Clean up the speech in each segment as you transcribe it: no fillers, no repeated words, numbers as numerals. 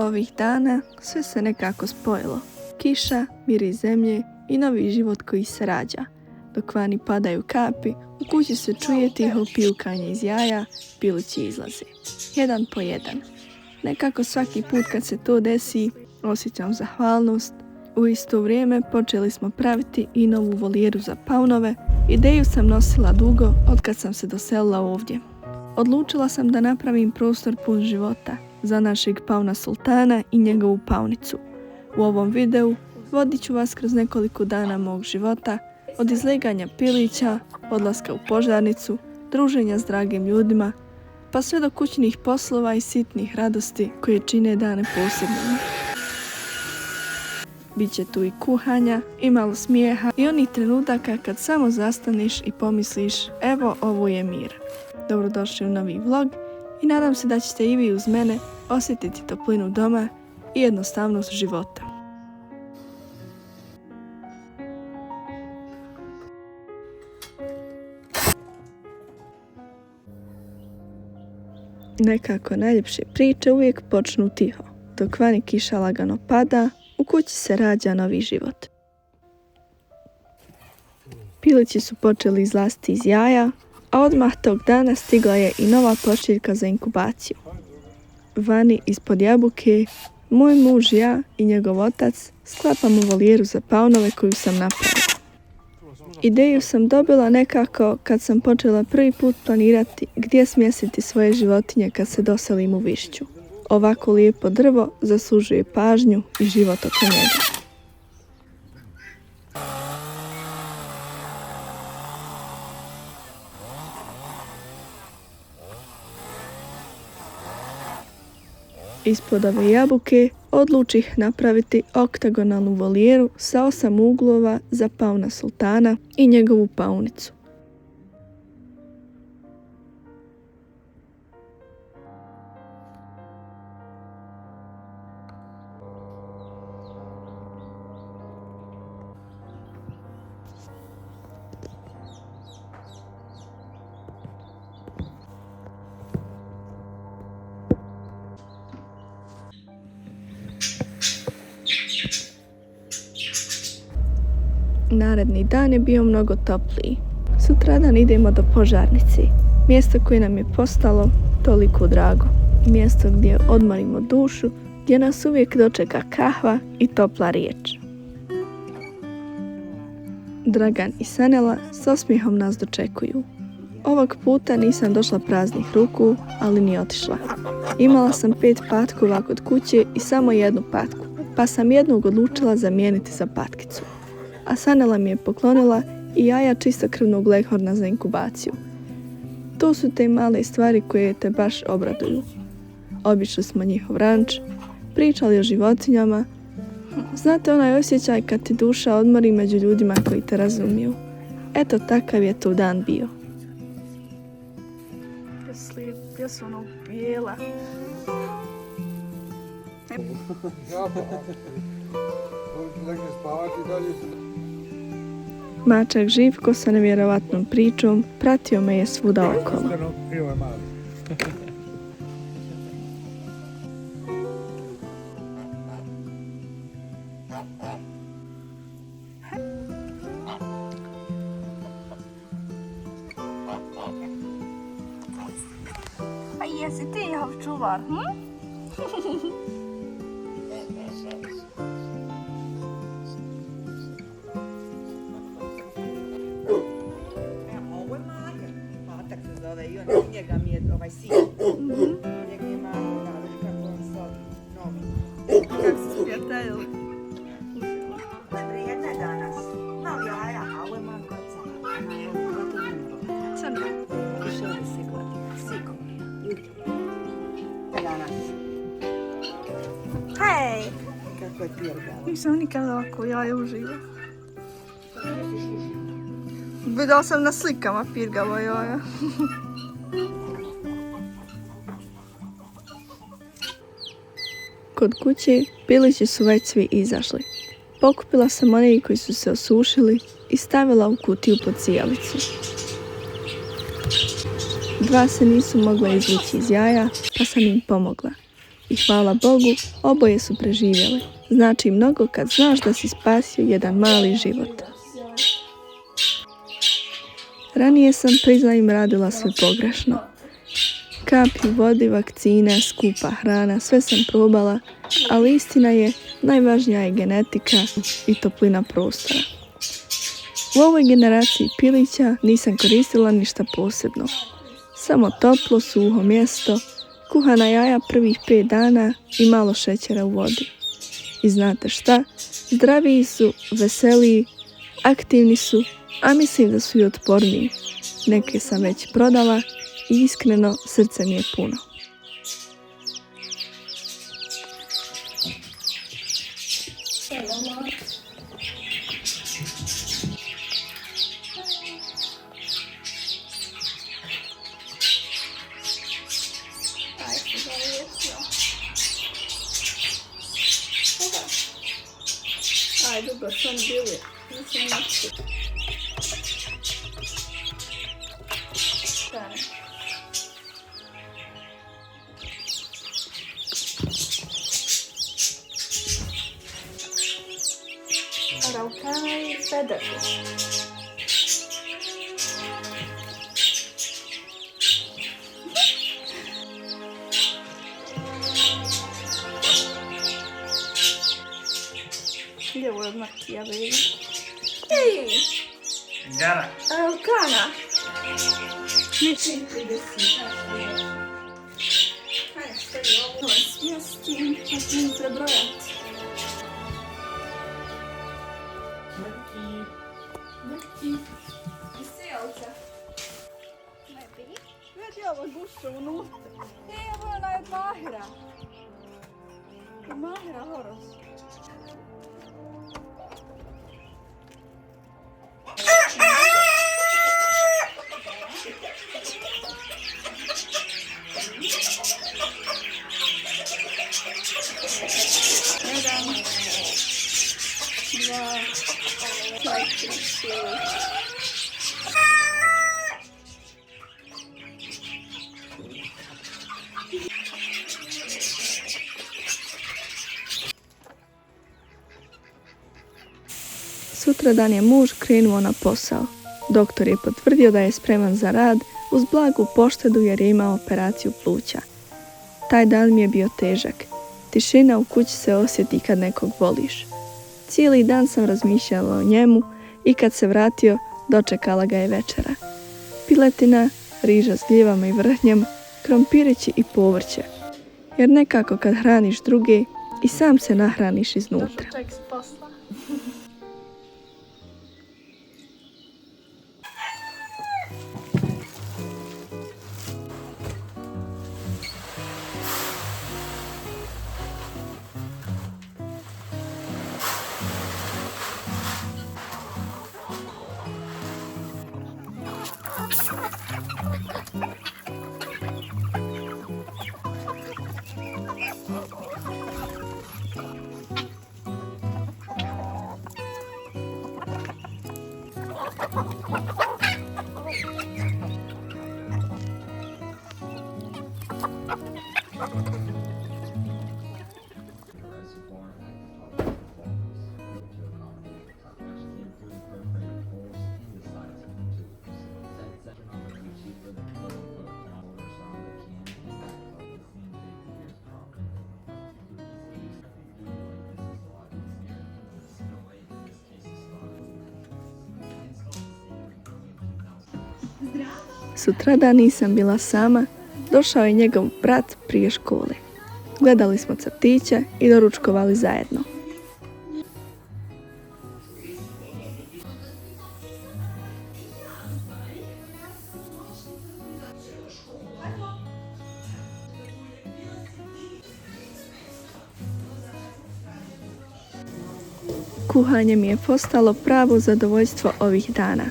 Ovih dana sve se nekako spojilo. Kiša, miris zemlje i novi život koji se rađa. Dok vani padaju kapi, u kući se čuje tiho piukanje iz jaja, pilići izlaze. Jedan po jedan. Nekako svaki put kad se to desi, osjećam zahvalnost. U isto vrijeme počeli smo praviti i novu volijeru za paunove. Ideju sam nosila dugo od kad sam se doselila ovdje. Odlučila sam da napravim prostor pun života za našeg pauna Sultana i njegovu paunicu. U ovom videu vodit ću vas kroz nekoliko dana mog života, od izleganja pilića, odlaska u požarnicu, druženja s dragim ljudima, pa sve do kućnih poslova i sitnih radosti koje čine dane posebnima. Biće tu i kuhanja, i malo smijeha i onih trenutaka kad samo zastaneš i pomisliš evo ovo je mir. Dobrodošli u novi vlog i nadam se da ćete i vi uz mene osjetiti toplinu doma i jednostavnost života. Nekako najljepše priče uvijek počnu tiho. Dok vani kiša lagano pada, u kući se rađa novi život. Pilići su počeli izlaziti iz jaja, a odmah tog dana stigla je i nova pošiljka za inkubaciju. Vani ispod jabuke, moj muž, ja i njegov otac sklapamo volijeru za paunove koju sam napravila. Ideju sam dobila nekako kad sam počela prvi put planirati gdje smjestiti svoje životinje kad se doselim u Višću. Ovako lijepo drvo zaslužuje pažnju i život oko njega. Ispod ove jabuke odlučih napraviti oktagonalnu volijeru sa 8 uglova za pauna Sultana i njegovu paunicu. Naredni dan je bio mnogo topliji. Sutradan idemo do požarnice, mjesto koje nam je postalo toliko drago. Mjesto gdje odmorimo dušu, gdje nas uvijek dočeka kahva i topla riječ. Dragan i Sanela s osmijehom nas dočekuju. Ovog puta nisam došla praznih ruku, ali ni otišla. Imala sam 5 patkova kod kuće i samo jednu patku, pa sam jednog odlučila zamijeniti za patkicu. A Sanela mi je poklonila i jaja čistokrvnog lehorna za inkubaciju. To su te male stvari koje te baš obraduju. Obišli smo njihov ranč, pričali o životinjama. Znate onaj osjećaj kad ti duša odmori među ljudima koji te razumiju. Eto takav je tu dan bio. Gdje su ono bijela? Mačak Živko sa nevjerovatnom pričom pratio me je svuda okolo. Pa jesi ti njihov čuvar, Njega mi je sin. Njega je malo kako on slavi novi. Kako se sprijateljili? Prijetne danas. Malo jaja, a ovo je malo koca. Ona je gotovo. Crno. Više od 10 godina. Sigurno. Danas. Hej! Kako je pirgala. Nisam nikad ovako jaje uživo. Vidjela sam na slikama pirgavo jaja. Kod kuće pilići su već svi izašli. Pokupila sam one koji su se osušili i stavila u kutiju pod sijalicu. 2 se nisu mogla izvući iz jaja, pa sam im pomogla. i hvala Bogu, oboje su preživjeli. Znači mnogo kad znaš da si spasio jedan mali život. Ranije sam, priznajem, radila sve pogrešno. Kapi vodi, vakcine, skupa hrana, sve sam probala, ali istina je, najvažnija je genetika i toplina prostora. U ovoj generaciji pilića nisam koristila ništa posebno. Samo toplo, suho mjesto, kuhana jaja prvih 5 dana i malo šećera u vodi. I znate šta? Zdraviji su, veseliji, aktivni su, a mislim da su i otporniji. Neke sam već prodala i iskreno srce mi je puno. Aj, dobro, sam bili. Nisam našli. Stane. Araukana i Fedaku. Ovo je makija, baby. Ej! Gara. Araukana! Mislim da si Hajde, stavi ovo smjestim, pa ću mi prebrojati. Mrki. I selca. Baby. Vidi ovo gušće unutra. Ovo je ona od Mahira. Od Mahira Horos. Jedan, dva, četiri, šest. Sutradan je muž krenuo na posao. Doktor je potvrdio da je spreman za rad uz blagu poštedu jer je imao operaciju pluća. Taj dan mi je bio težak. Tišina u kući se osjeti kad nekog voliš. Cijeli dan sam razmišljala o njemu i kad se vratio, dočekala ga je večera. Piletina, riža s gljivama i vrhnjem, krompirići i povrće. Jer nekako kad hraniš druge, i sam se nahraniš iznutra. Ček s posla. Sutradan nisam bila sama, došao je njegov brat prije škole. Gledali smo crtiće i doručkovali zajedno. Kuhanje mi je postalo pravo zadovoljstvo ovih dana.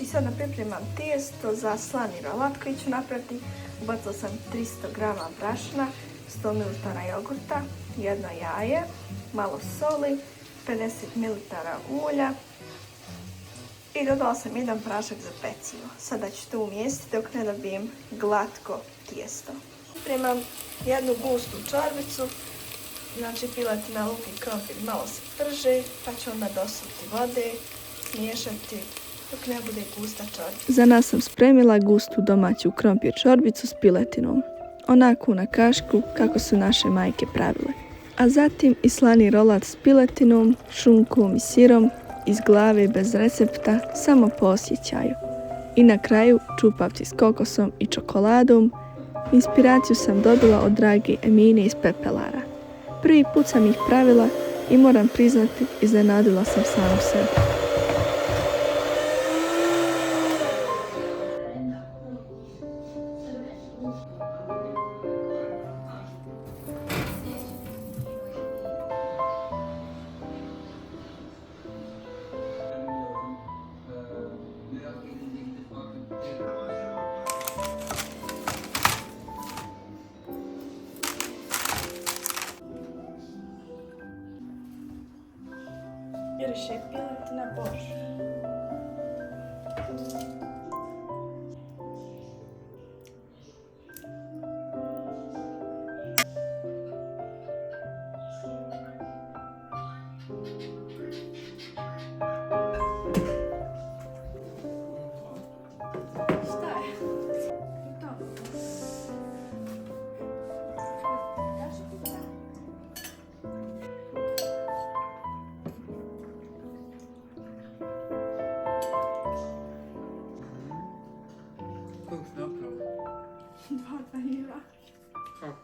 I sada pripremam tijesto za slani rolat koji ću napraviti. Ubacila sam 300 grama brašna, 100 ml jogurta, jedno jaje, malo soli, 50 ml ulja I dodala sam jedan prašak za pecivo. Sada ću to umjestiti dok ne dobijem glatko tijesto. Pripremam jednu gustu čorbicu. Znači piletina, luk i krompir malo se prže, pa ću onda dosuti vode, smiješati dok ne bude gusta čorbica. Za nas sam spremila gustu domaću krompir čorbicu s piletinom. Onako na kašku kako su naše majke pravile. A zatim i slani rolat s piletinom, šunkom i sirom, iz glave bez recepta, samo po osjećaju. I na kraju čupavci s kokosom i čokoladom. Inspiraciju sam dobila od drage Emine iz Pepelara. Prvi put sam ih pravila i moram priznati, iznenadila sam samu sebe. Miriše piletina bož. Šta je? To. Kako si napravila? Baba Iva. Kako?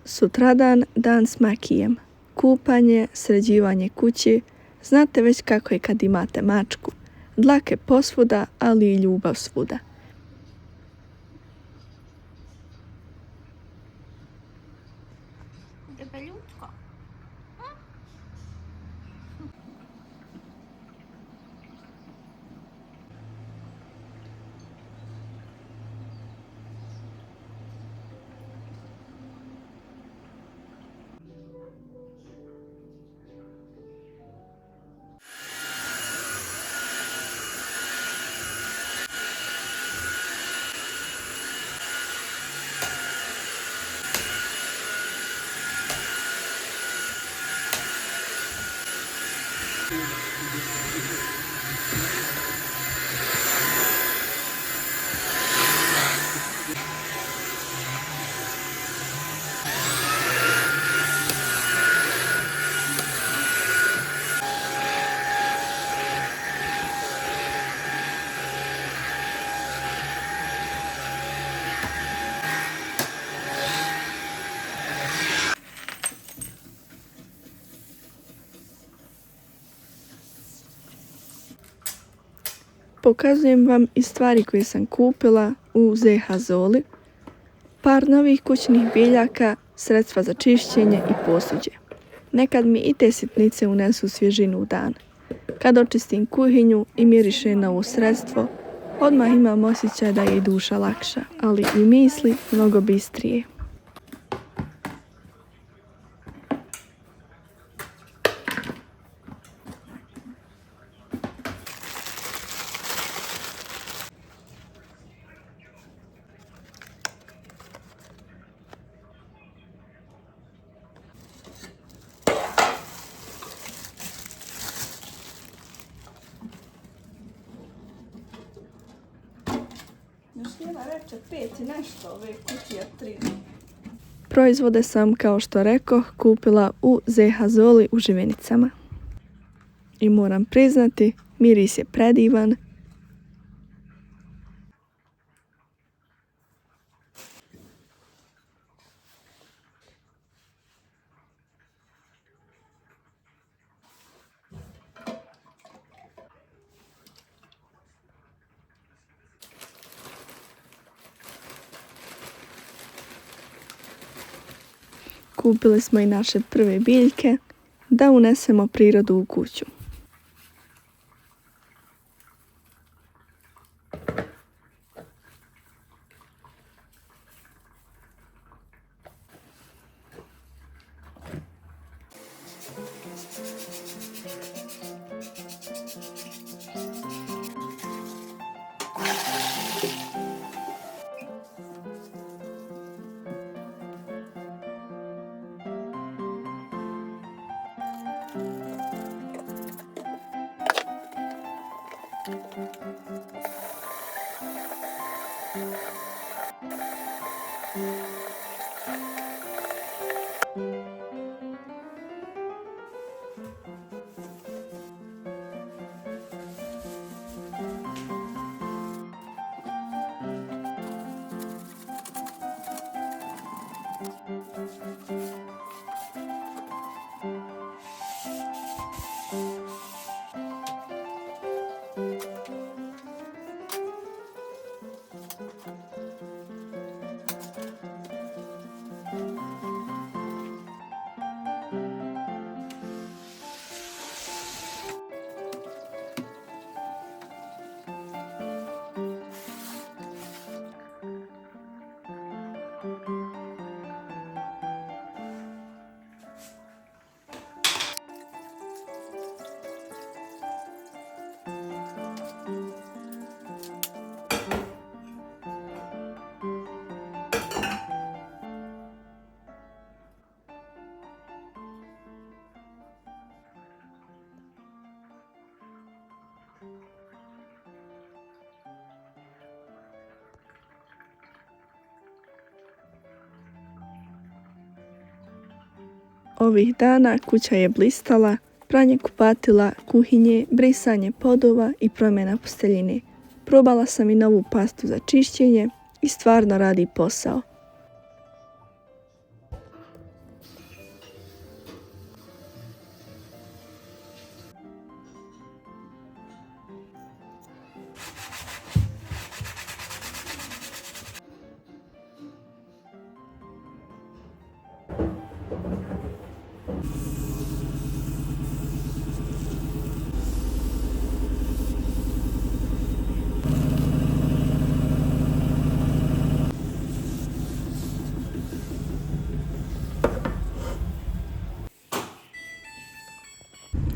Sutradan dan s makijem. Kupanje, sređivanje kući. Znate već kako je kad imate mačku. Dlake posvuda, ali i ljubav svuda. Debeljutko. Pokazujem vam i stvari koje sam kupila u ZH Zoli. Par novih kućnih biljaka, sredstva za čišćenje i posuđe. Nekad mi i te sitnice unesu svježinu u dan. Kad očistim kuhinju i mirišem na ovo sredstvo, odmah imam osjećaj da je i duša lakša, ali i misli mnogo bistrije. Još njena reče 5 i nešto, ove kutije 3. Proizvode sam, kao što rekoh, kupila u ZH Zoli u Živinicama. I moram priznati, miris je predivan. Kupili smo i naše prve biljke da unesemo prirodu u kuću. Ovih dana kuća je blistala, pranje kupatila, kuhinje, brisanje podova i promjena posteljine. Probala sam i novu pastu za čišćenje i stvarno radi posao.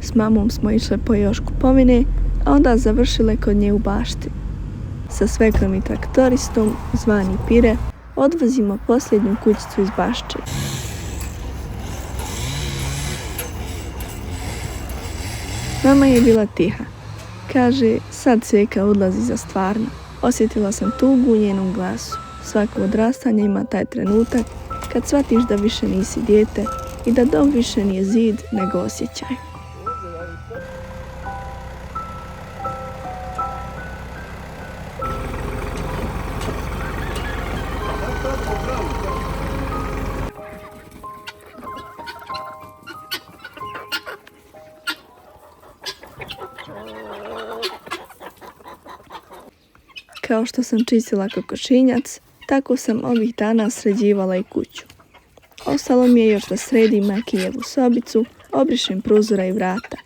S mamom smo išle po još kupovine, a onda završile kod nje u bašti. Sa svekrom i traktoristom, zvani Pire, odvozimo posljednju kućicu iz bašče. Mama je bila tiha. Kaže, sad Cvijeka odlazi za stvarno. Osjetila sam tugu u njenom glasu. Svako odrastanje ima taj trenutak kad shvatiš da više nisi dijete i da dom više nije zid nego osjećaj. Kao što sam čistila kokošinjac, tako sam ovih dana sređivala i kuću. Ostalo mi je još da sredim Makijevu sobicu, obrišem prozora i vrata.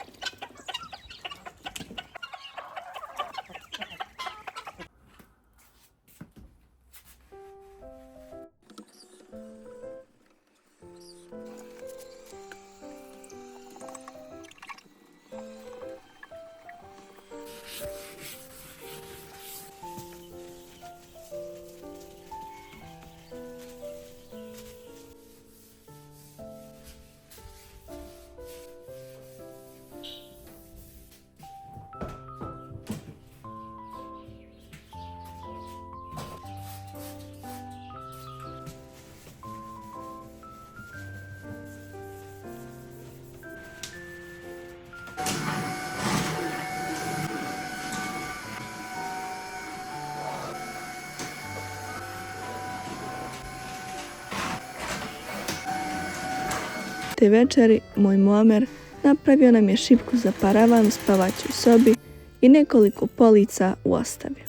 Te večeri moj Muamer napravio nam je šipku za paravan u spavaćoj sobi i nekoliko polica u ostavi.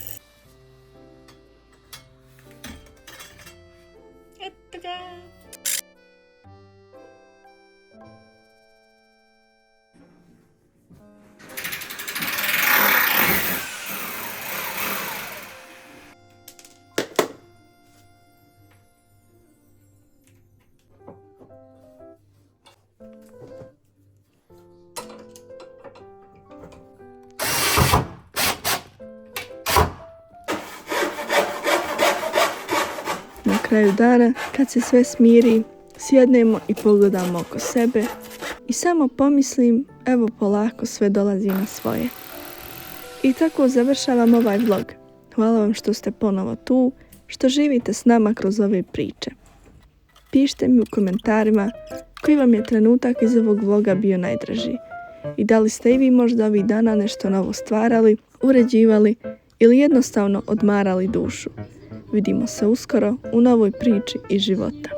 Na kraju dana, kad se sve smiri, sjednemo i pogledamo oko sebe i samo pomislim, evo polako sve dolazi na svoje. I tako završavam ovaj vlog. hvala vam što ste ponovo tu, što živite s nama kroz ove priče. Pišite mi u komentarima koji vam je trenutak iz ovog vloga bio najdraži i da li ste i vi možda ovih dana nešto novo stvarali, uređivali ili jednostavno odmarali dušu. Vidimo se uskoro u novoj priči iz života.